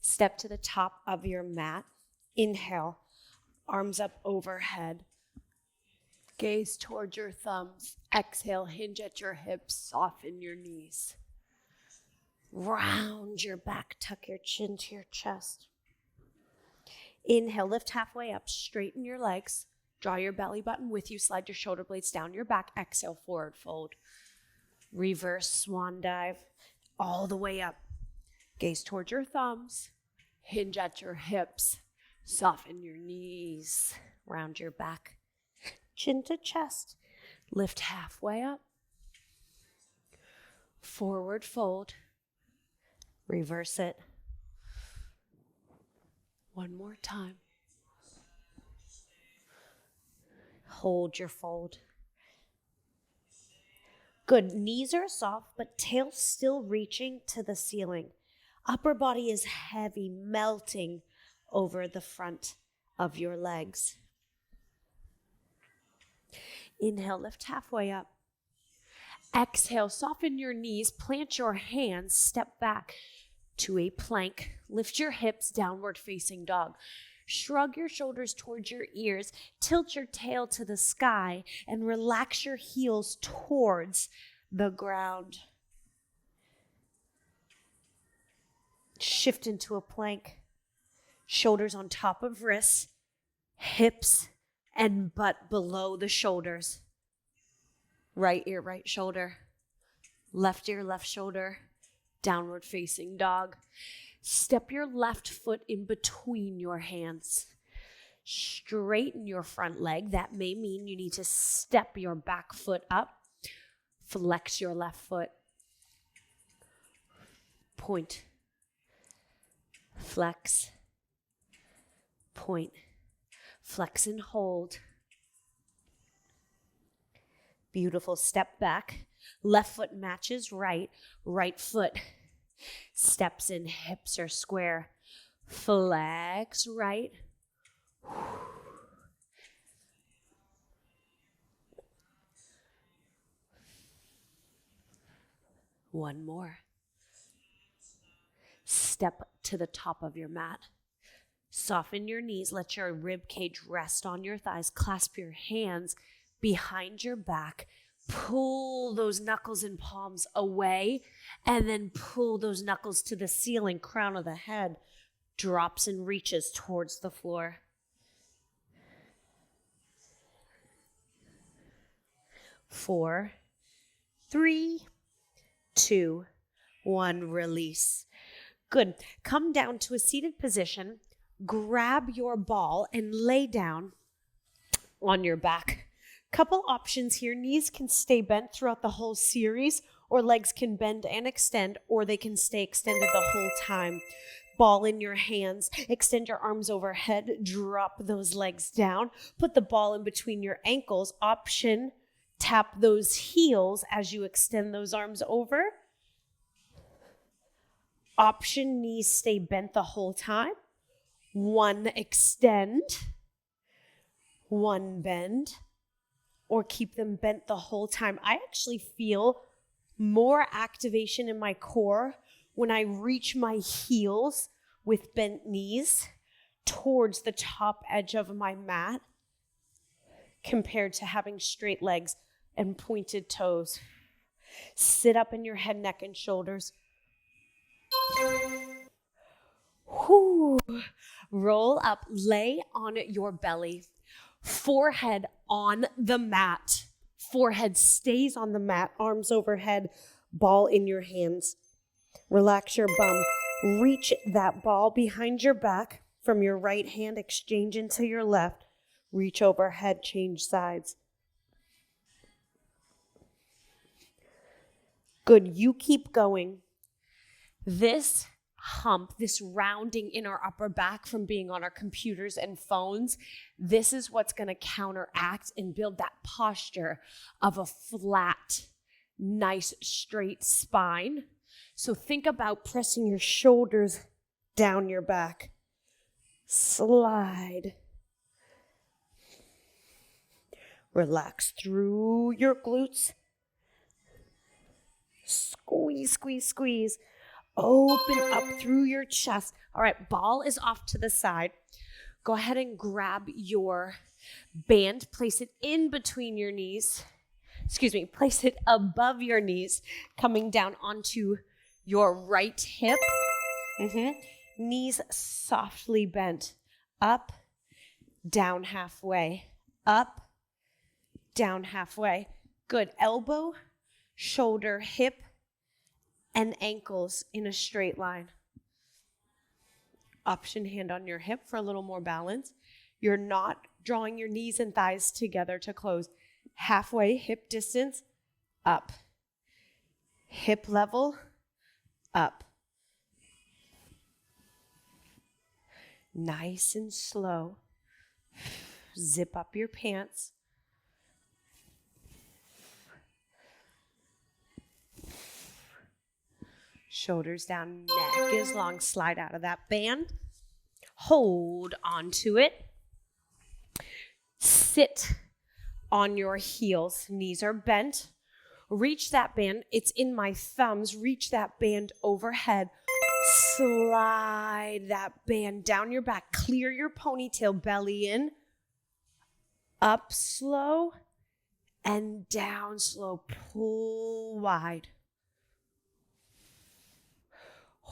Step to the top of your mat. Inhale, arms up overhead. Gaze towards your thumbs. Exhale, hinge at your hips, soften your knees. Round your back, tuck your chin to your chest. Inhale, lift halfway up, straighten your legs. Draw your belly button with you, slide your shoulder blades down your back. Exhale, forward fold. Reverse swan dive, all the way up. Gaze towards your thumbs, hinge at your hips, soften your knees, round your back. Chin to chest, lift halfway up, forward fold, reverse it. One more time. Hold your fold. Good, knees are soft, but tail still reaching to the ceiling. Upper body is heavy, melting over the front of your legs. Inhale, lift halfway up. Exhale, soften your knees, plant your hands, step back to a plank. Lift your hips, downward facing dog. Shrug your shoulders towards your ears, tilt your tail to the sky, and relax your heels towards the ground. Shift into a plank. Shoulders on top of wrists, hips and butt below the shoulders. Right ear, right shoulder. Left ear, left shoulder. Downward facing dog. Step your left foot in between your hands. Straighten your front leg. That may mean you need to step your back foot up. Flex your left foot. Point. Flex. Point. Flex and hold. Beautiful. Step back. Left foot matches right. Right foot steps in. Hips are square. Flex right. One more. Step to the top of your mat. Soften your knees. Let your rib cage rest on your thighs. Clasp your hands behind your back. Pull those knuckles and palms away, and then pull those knuckles to the ceiling. Crown of the head drops and reaches towards the floor. Four, three, two, one. Release. Good. Come down to a seated position. Grab your ball and lay down on your back. Couple options here. Knees can stay bent throughout the whole series, or legs can bend and extend, or they can stay extended the whole time. Ball in your hands. Extend your arms overhead. Drop those legs down. Put the ball in between your ankles. Option, tap those heels as you extend those arms over. Option, knees stay bent the whole time. One, extend. One, bend. Or keep them bent the whole time. I actually feel more activation in my core when I reach my heels with bent knees towards the top edge of my mat compared to having straight legs and pointed toes. Sit up in your head, neck, and shoulders. Whew. Roll up, lay on your belly. Forehead on the mat. Forehead stays on the mat, arms overhead, ball in your hands. Relax your bum. Reach that ball behind your back from your right hand, exchange into your left. Reach overhead, change sides. Good, you keep going. This hump, this rounding in our upper back from being on our computers and phones, this is what's going to counteract and build that posture of a flat, nice, straight spine. So think about pressing your shoulders down your back. Slide. Relax through your glutes. Squeeze, squeeze, squeeze. Open up through your chest. All right, ball is off to the side. Go ahead and grab your band. Place it in between your knees. Place it above your knees, coming down onto your right hip. Knees softly bent. Up, down halfway. Up, down halfway. Good. Elbow, shoulder, hip, and ankles in a straight line. Option hand on your hip for a little more balance. You're not drawing your knees and thighs together to close. Halfway, hip distance, up. Hip level, up. Nice and slow. Zip up your pants. Shoulders down, neck is long. Slide out of that band. Hold onto it. Sit on your heels. Knees are bent. Reach that band. It's in my thumbs. Reach that band overhead. Slide that band down your back. Clear your ponytail, belly in. Up slow and down slow. Pull wide.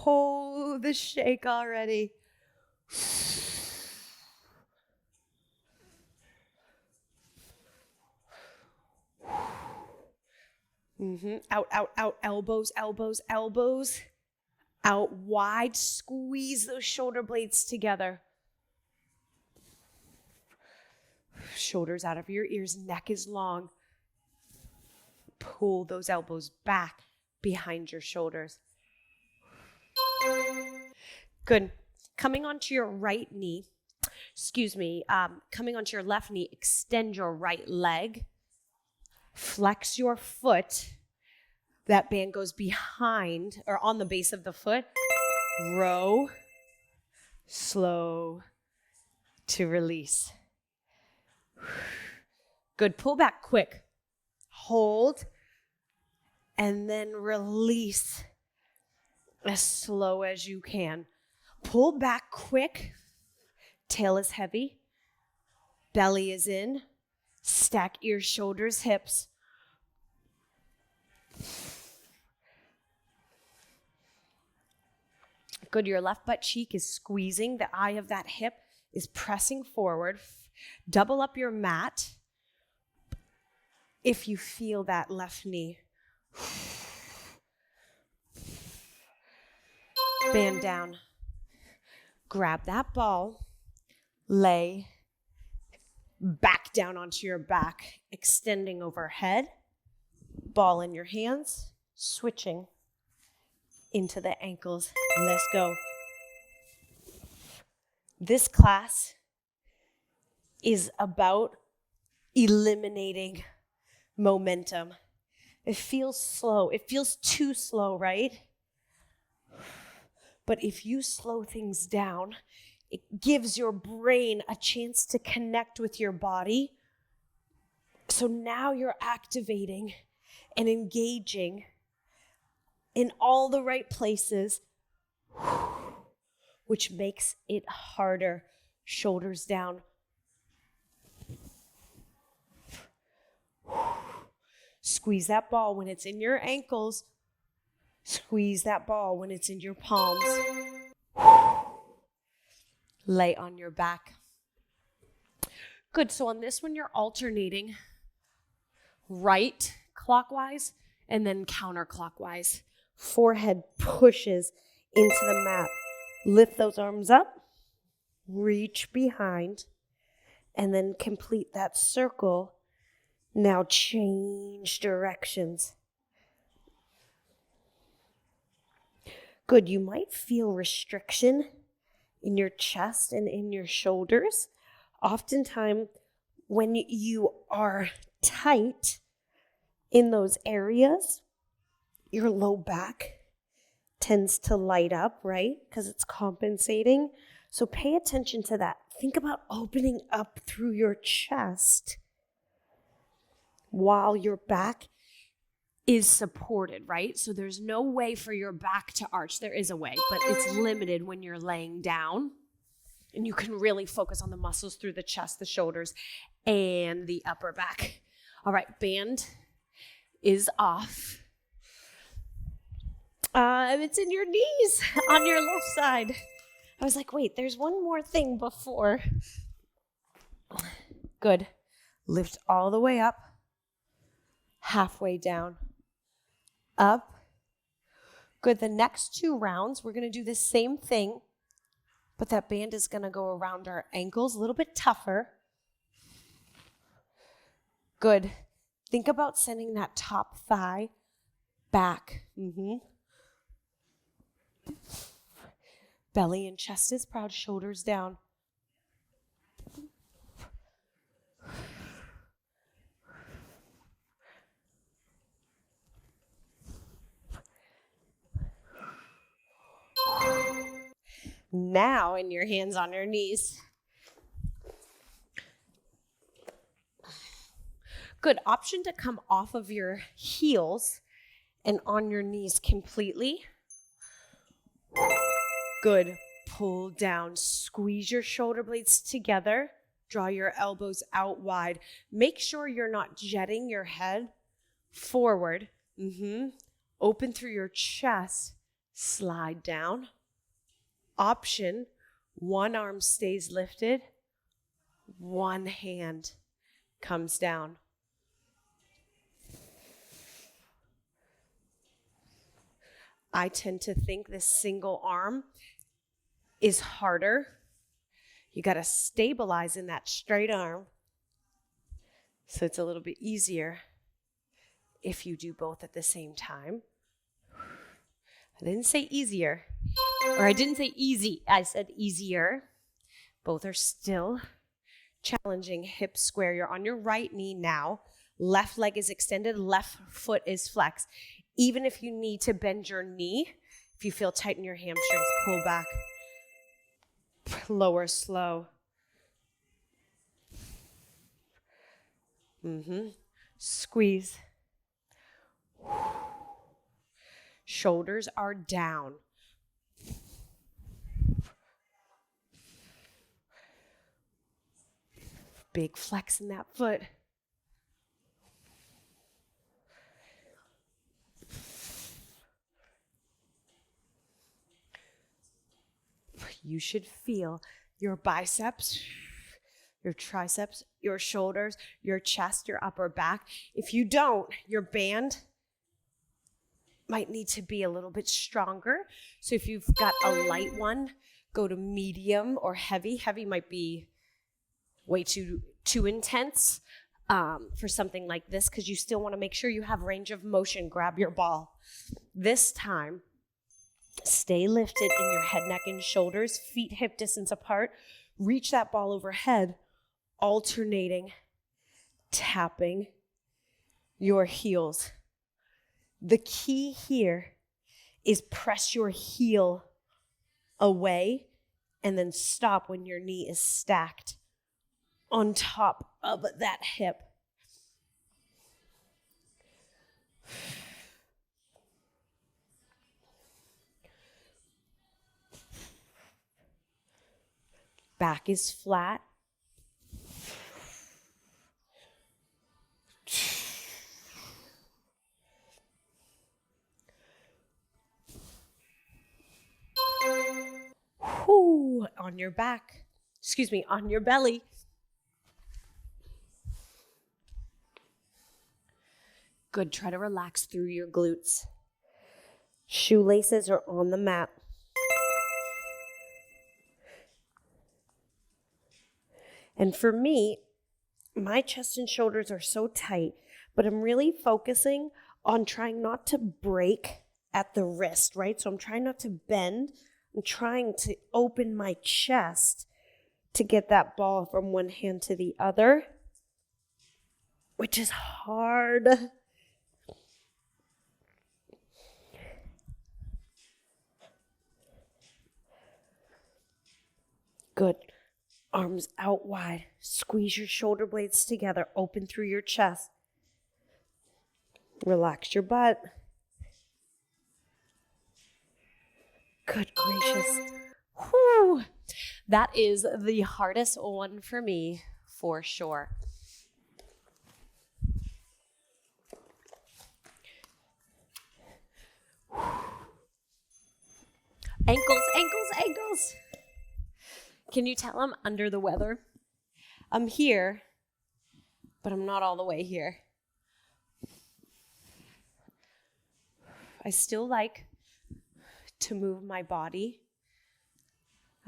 Oh, the shake already. Out, out, out. Elbows, elbows, elbows. Out wide. Squeeze those shoulder blades together. Shoulders out of your ears. Neck is long. Pull those elbows back behind your shoulders. Good. Coming onto your right knee, coming onto your left knee, extend your right leg. Flex your foot. That band goes behind or on the base of the foot. Row. Slow to release. Good. Pull back quick. Hold. And then release as slow as you can. Pull back quick. Tail is heavy. Belly is in. Stack ears, shoulders, hips. Good. Your left butt cheek is squeezing. The eye of that hip is pressing forward. Double up your mat if you feel that left knee. Band down. Grab that ball. Lay back down onto your back, extending overhead. Ball in your hands. Switching into the ankles. Let's go. This class is about eliminating momentum. It feels slow. It feels too slow, right? But if you slow things down, it gives your brain a chance to connect with your body. So now you're activating and engaging in all the right places, which makes it harder. Shoulders down. Squeeze that ball when it's in your ankles. Squeeze that ball when it's in your palms. Lay on your back. Good. So on this one, you're alternating right clockwise and then counterclockwise. Forehead pushes into the mat. Lift those arms up. Reach behind. And then complete that circle. Now change directions. Good. You might feel restriction in your chest and in your shoulders. Oftentimes, when you are tight in those areas, your low back tends to light up, right? Because it's compensating. So pay attention to that. Think about opening up through your chest while your back is supported, right? So there's no way for your back to arch. There is a way, but it's limited when you're laying down. And you can really focus on the muscles through the chest, the shoulders, and the upper back. All right, band is off. It's in your knees on your left side. I was like, wait, there's one more thing before. Good. Lift all the way up. Halfway down. Up. Good. The next 2 rounds, we're going to do the same thing, but that band is going to go around our ankles, a little bit tougher. Good. Think about sending that top thigh back. Belly and chest is proud, shoulders down. Now, in your hands on your knees. Good. Option to come off of your heels and on your knees completely. Good. Pull down. Squeeze your shoulder blades together. Draw your elbows out wide. Make sure you're not jetting your head forward. Open through your chest. Slide down. Option, one arm stays lifted. One hand comes down. I tend to think this single arm is harder. You got to stabilize in that straight arm. So it's a little bit easier if you do both at the same time. I didn't say easier, or I didn't say easy. I said easier. Both are still challenging. Hips square. You're on your right knee now. Left leg is extended. Left foot is flexed. Even if you need to bend your knee, if you feel tight in your hamstrings, pull back. Lower slow. Squeeze. Shoulders are down. Big flex in that foot. You should feel your biceps, your triceps, your shoulders, your chest, your upper back. If you don't, your band might need to be a little bit stronger. So if you've got a light one, go to medium or heavy. Heavy might be way too intense for something like this, because you still want to make sure you have range of motion. Grab your ball. This time, stay lifted in your head, neck, and shoulders, feet hip distance apart. Reach that ball overhead, alternating, tapping your heels. The key here is press your heel away and then stop when your knee is stacked on top of that hip. Back is flat. Whoo, on your back. On your belly. Good. Try to relax through your glutes. Shoelaces are on the mat. And for me, my chest and shoulders are so tight, but I'm really focusing on trying not to break at the wrist, right? So I'm trying not to bend. I'm trying to open my chest to get that ball from one hand to the other, which is hard. Good. Arms out wide. Squeeze your shoulder blades together. Open through your chest. Relax your butt. Good gracious. Whew. That is the hardest one for me, for sure. Ankles, ankles, ankles. Can you tell I'm under the weather? I'm here, but I'm not all the way here. I still like to move my body.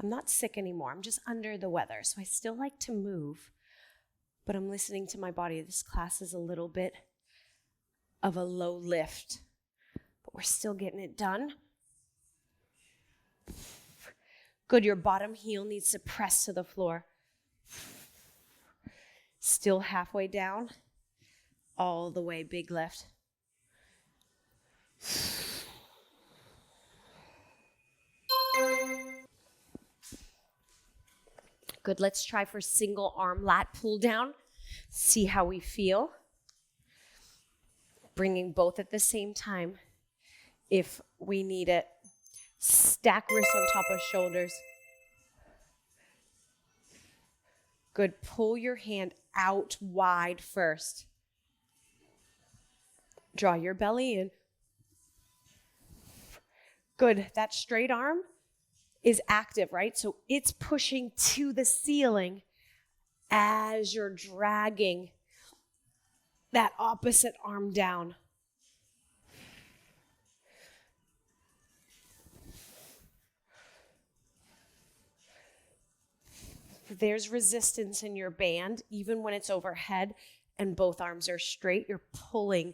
I'm not sick anymore. I'm just under the weather. So I still like to move, but I'm listening to my body. This class is a little bit of a low lift, but we're still getting it done. Good, your bottom heel needs to press to the floor. Still halfway down, all the way, big lift. Good, let's try for single arm lat pull down. See how we feel. Bringing both at the same time if we need it. Stack wrists on top of shoulders. Good, pull your hand out wide first. Draw your belly in. Good, that straight arm is active, right? So it's pushing to the ceiling as you're dragging that opposite arm down. There's resistance in your band, even when it's overhead and both arms are straight. You're pulling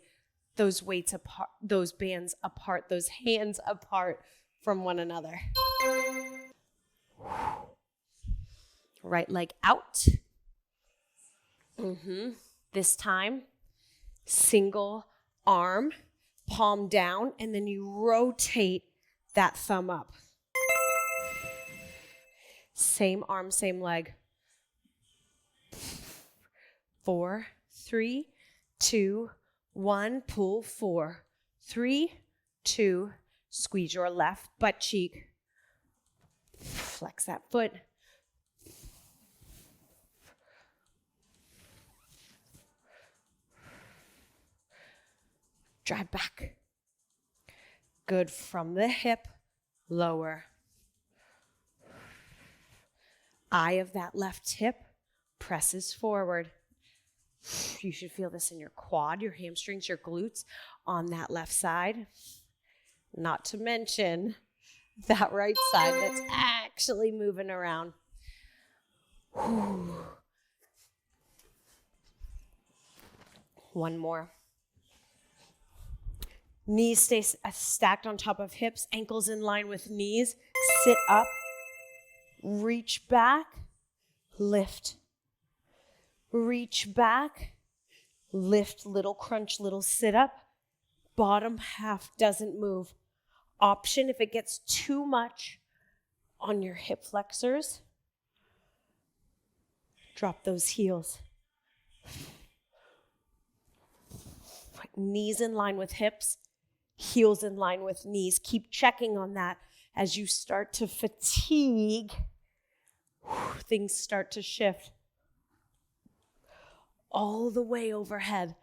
those weights apart, those bands apart, those hands apart from one another. Right leg out. This time, single arm, palm down, and then you rotate that thumb up. Same arm, same leg. 4, 3, 2, 1. Pull. 4, 3, 2. Squeeze your left butt cheek. Flex that foot. Drive back. Good, from the hip, lower. Eye of that left hip presses forward. You should feel this in your quad, your hamstrings, your glutes on that left side. Not to mention that right side that's actually moving around. One more. Knees stay stacked on top of hips, ankles in line with knees. Sit up, reach back, lift. Reach back, lift, little crunch, little sit up. Bottom half doesn't move. Option if it gets too much on your hip flexors, drop those heels. Knees in line with hips, heels in line with knees. Keep checking on that as you start to fatigue. Things start to shift. All the way overhead.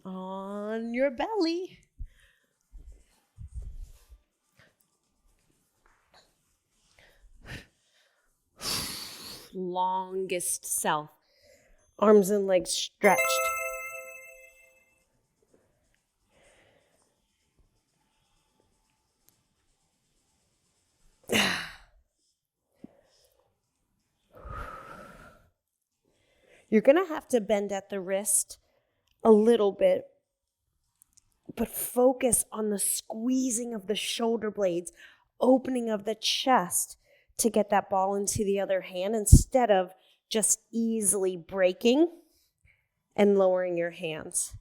On your belly. Longest self. Arms and legs stretched. You're going to have to bend at the wrist a little bit, but focus on the squeezing of the shoulder blades, opening of the chest to get that ball into the other hand instead of just easily breaking and lowering your hands.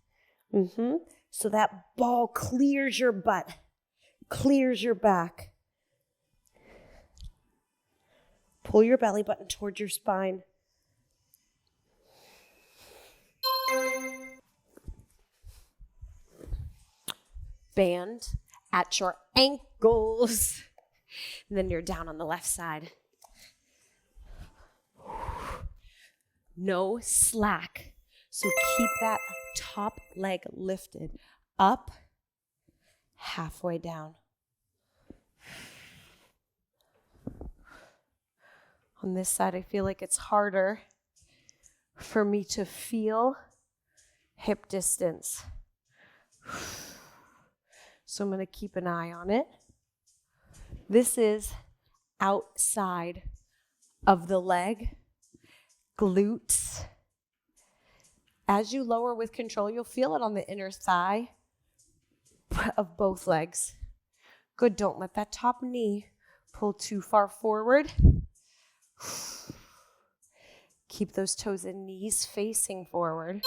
So that ball clears your butt, clears your back. Pull your belly button towards your spine. Band at your ankles. And then you're down on the left side. No slack. So keep that top leg lifted up, halfway down. On this side, I feel like it's harder for me to feel hip distance. So I'm going to keep an eye on it. This is outside of the leg, glutes. As you lower with control, you'll feel it on the inner thigh of both legs. Good, don't let that top knee pull too far forward. Keep those toes and knees facing forward.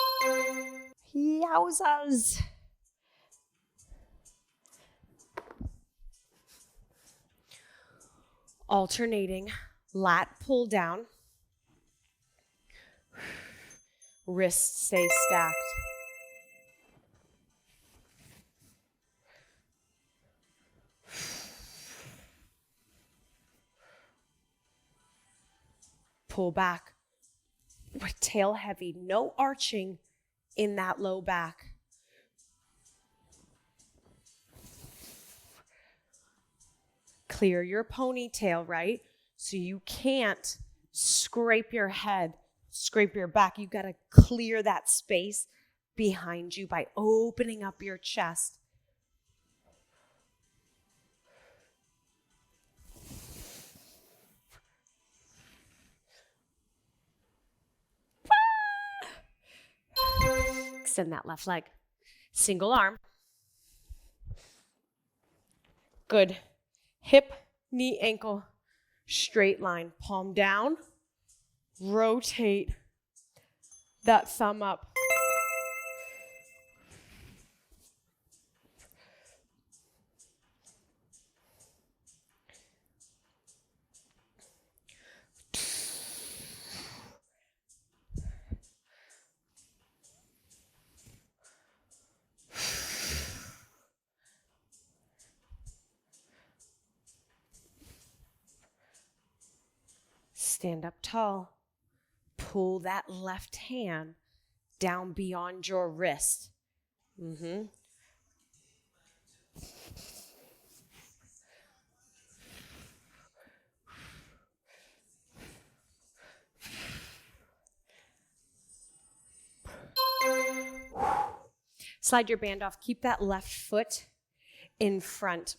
Yowzas. Alternating lat pull down. Wrists stay stacked. Pull back. With tail heavy, no arching in that low back. Clear your ponytail, right? So you can't scrape your head, scrape your back. You got to clear that space behind you by opening up your chest. Extend that left leg. Single arm. Good. Hip, knee, ankle, straight line. Palm down. Rotate that thumb up. Stand up tall. Pull that left hand down beyond your wrist. Slide your band off. Keep that left foot in front.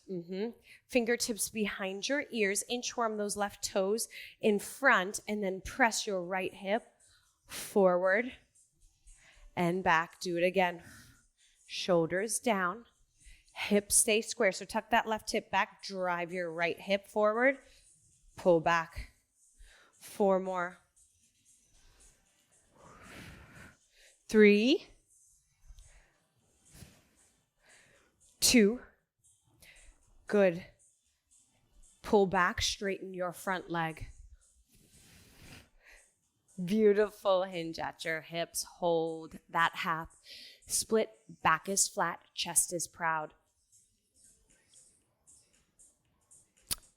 Fingertips behind your ears. Inchworm those left toes in front, and then press your right hip forward and back. Do it again. Shoulders down. Hips stay square. So tuck that left hip back. Drive your right hip forward. Pull back. 4 more. 3, 2. Good. Pull back, straighten your front leg. Beautiful. Hinge at your hips. Hold that half. Split, back is flat, chest is proud.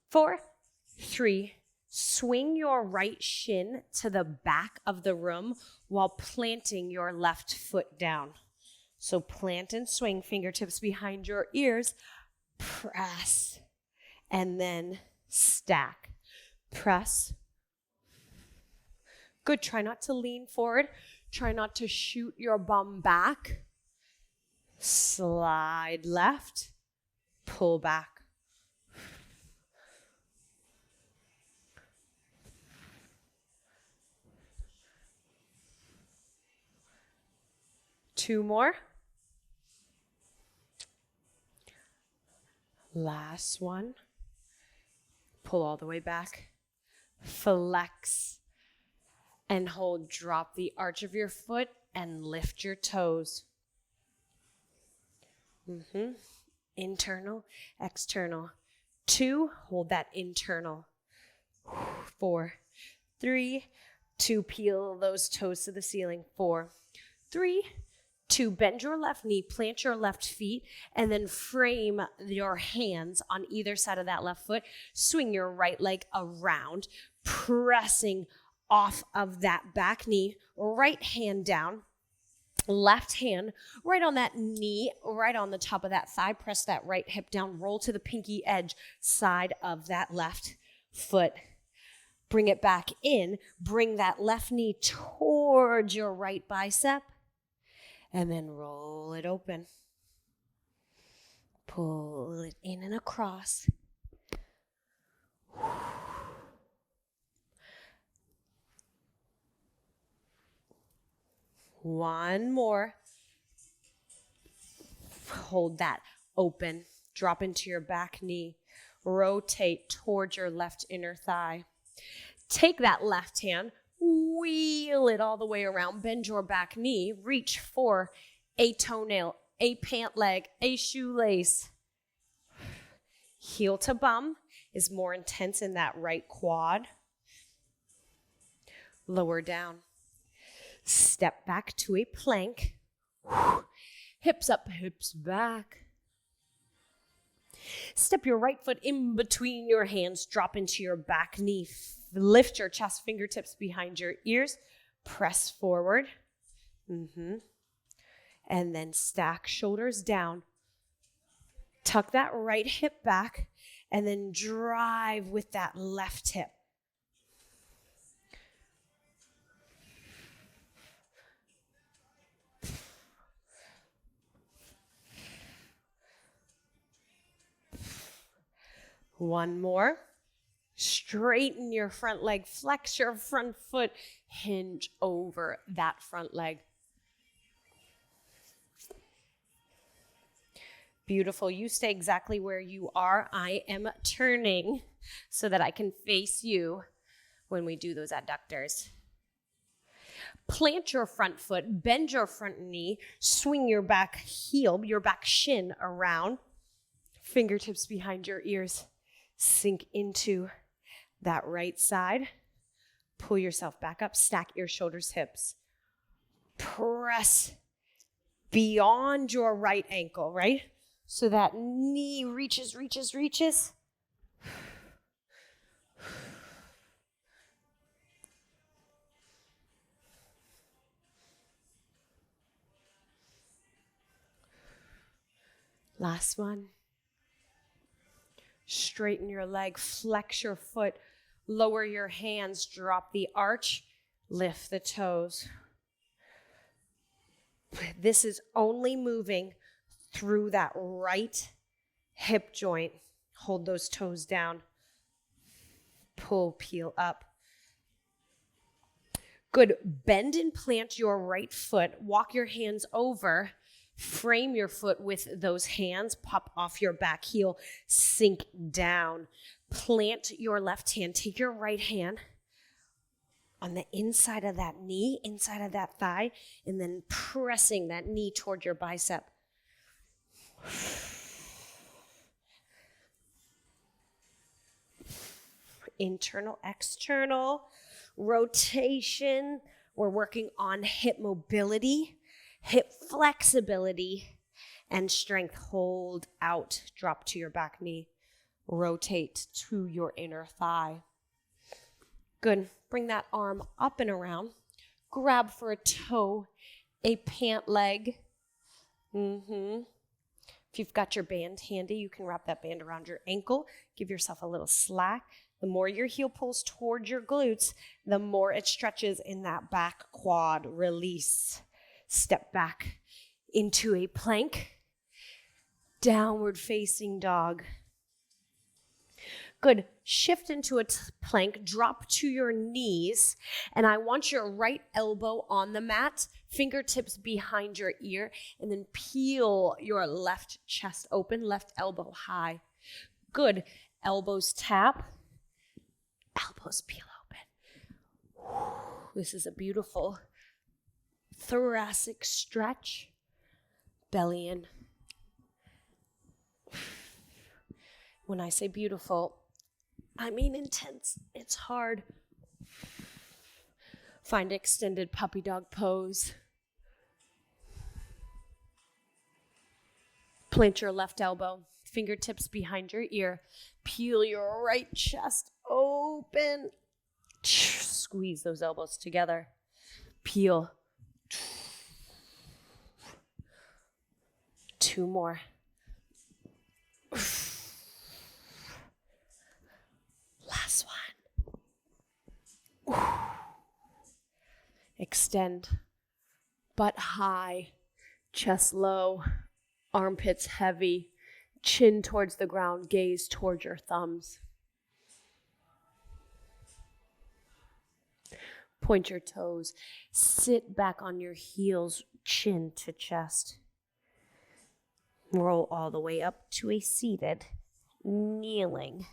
4, 3. Swing your right shin to the back of the room while planting your left foot down. So plant and swing, fingertips behind your ears. Press, and then stack. Press. Good. Try not to lean forward. Try not to shoot your bum back. Slide left. Pull back. Two more. Last one. Pull all the way back. Flex and hold. Drop the arch of your foot and lift your toes. Internal, external. 2, hold that internal. 4, 3, 2, peel those toes to the ceiling. 4, 3, 2, bend your left knee, plant your left feet, and then frame your hands on either side of that left foot. Swing your right leg around, pressing off of that back knee, right hand down, left hand right on that knee, right on the top of that thigh. Press that right hip down, roll to the pinky edge side of that left foot. Bring it back in, bring that left knee towards your right bicep, and then roll it open. Pull it in and across. One more. Hold that open. Drop into your back knee. Rotate towards your left inner thigh. Take that left hand, wheel it all the way around. Bend your back knee. Reach for a toenail, a pant leg, a shoelace. Heel to bum is more intense in that right quad. Lower down. Step back to a plank. Hips up, hips back. Step your right foot in between your hands. Drop into your back knee. Lift your chest, fingertips behind your ears. Press forward. And then stack shoulders down. Tuck that right hip back. And then drive with that left hip. One more. Straighten your front leg, flex your front foot, hinge over that front leg. Beautiful. You stay exactly where you are. I am turning so that I can face you when we do those adductors. Plant your front foot, bend your front knee, swing your back heel, your back shin around, fingertips behind your ears. Sink into that right side. Pull yourself back up. Stack your shoulders, hips. Press beyond your right ankle, right? So that knee reaches. Last one. Straighten your leg, flex your foot, lower your hands, drop the arch, lift the toes. This is only moving through that right hip joint. Hold those toes down. Pull, peel up. Good. Bend and plant your right foot. Walk your hands over. Frame your foot with those hands. Pop off your back heel. Sink down. Plant your left hand. Take your right hand on the inside of that knee, inside of that thigh, and then pressing that knee toward your bicep. Internal, external, rotation. We're working on hip mobility, hip flexibility, and strength. Hold out, drop to your back knee. Rotate to your inner thigh. Good. Bring that arm up and around. Grab for a toe, a pant leg. If you've got your band handy, you can wrap that band around your ankle. Give yourself a little slack. The more your heel pulls towards your glutes, the more it stretches in that back quad. Release. Step back into a plank. Downward facing dog. Good. Shift into a plank. Drop to your knees. And I want your right elbow on the mat, fingertips behind your ear, and then peel your left chest open, left elbow high. Good. Elbows tap. Elbows peel open. This is a beautiful thoracic stretch. Belly in. When I say beautiful, I mean intense. It's hard. Find extended puppy dog pose. Plant your left elbow, fingertips behind your ear. Peel your right chest open. Squeeze those elbows together. Peel. 2 more. Last one. Extend. Butt high. Chest low. Armpits heavy. Chin towards the ground. Gaze towards your thumbs. Point your toes. Sit back on your heels. Chin to chest. Roll all the way up to a seated, kneeling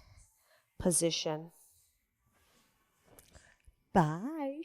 position. Bye.